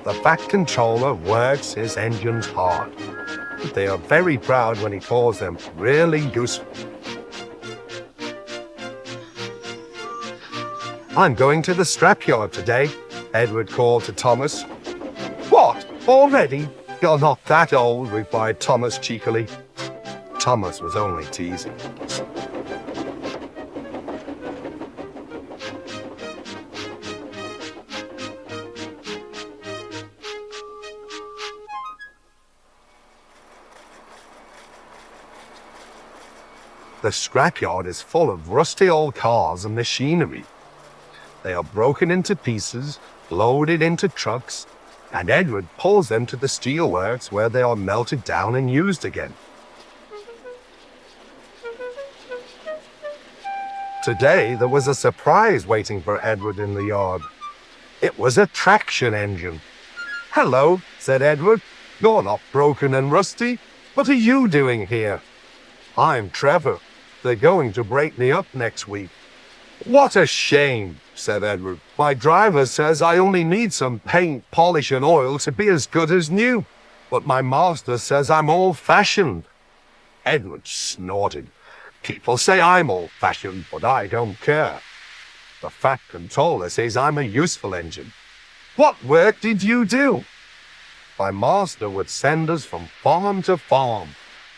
The Fat Controller works his engines hard. They are very proud when he calls them really useful. I'm going to the scrapyard today, Edward called to Thomas. What? Already? You're not that old, replied Thomas cheekily. Thomas was only teasing. The scrapyard is full of rusty old cars and machinery. They are broken into pieces, loaded into trucks, and Edward pulls them to the steelworks where they are melted down and used again. Today, there was a surprise waiting for Edward in the yard. It was a traction engine. Hello, said Edward. You're not broken and rusty. What are you doing here? I'm Trevor. They're going to break me up next week. What a shame, said Edward. My driver says I only need some paint, polish and oil to be as good as new. But my master says I'm old-fashioned. Edward snorted. People say I'm old-fashioned, but I don't care. The Fat Controller says I'm a useful engine. What work did you do? My master would send us from farm to farm.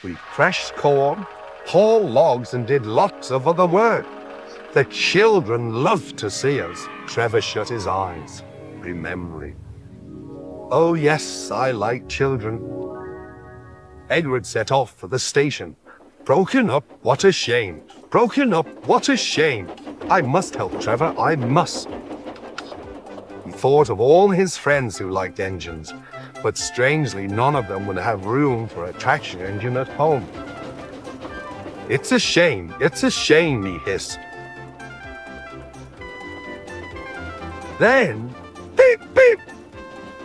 We threshed corn, hauled logs and did lots of other work. The children loved to see us. Trevor shut his eyes, remembering. Oh yes, I like children. Edward set off for the station. Broken up, what a shame. Broken up, what a shame. I must help Trevor, I must. He thought of all his friends who liked engines, but strangely none of them would have room for a traction engine at home. It's a shame, he hissed. Then, beep, beep!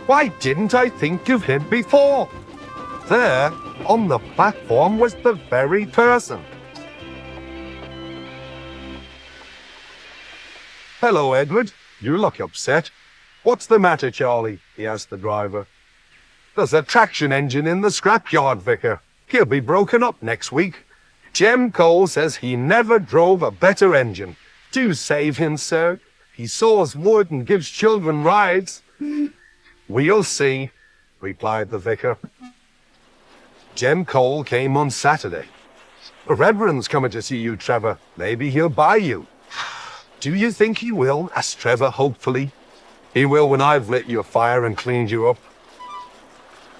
Why didn't I think of him before? There, on the platform, was the very person. Hello, Edward. You look upset. What's the matter, Charlie? He asked the driver. There's a traction engine in the scrapyard, Vicar. He'll be broken up next week. Jem Cole says he never drove a better engine. Do save him, sir. He saws wood and gives children rides. We'll see, replied the vicar. Jem Cole came on Saturday. The Reverend's coming to see you, Trevor. Maybe he'll buy you. Do you think he will? Asked Trevor hopefully. He will when I've lit your fire and cleaned you up.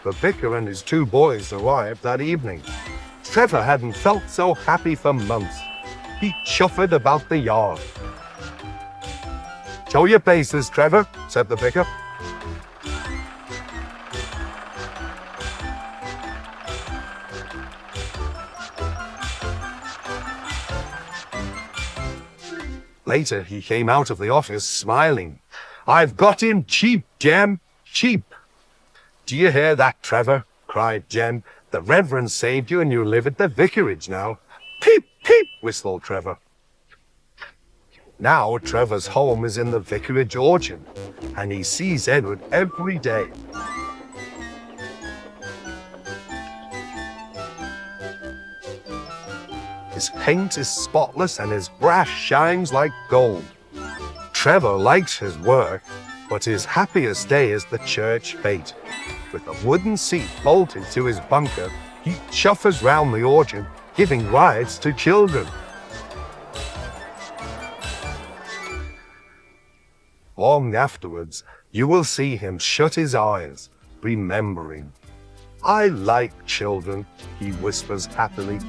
The vicar and his 2 boys arrived that evening. Trevor hadn't felt so happy for months. He chuffered about the yard. Show your paces, Trevor, said the vicar. Later, he came out of the office smiling. I've got him cheap, Jem, cheap. Do you hear that, Trevor? Cried Jem. The Reverend saved you and you live at the vicarage now. Peep, peep, whistled Trevor. Now Trevor's home is in the vicarage orchard, and he sees Edward every day. His paint is spotless and his brass shines like gold. Trevor likes his work, but his happiest day is the church fete. With a wooden seat bolted to his bunker, he chuffers round the orchard, giving rides to children. Long afterwards, you will see him shut his eyes, remembering. I like children, he whispers happily.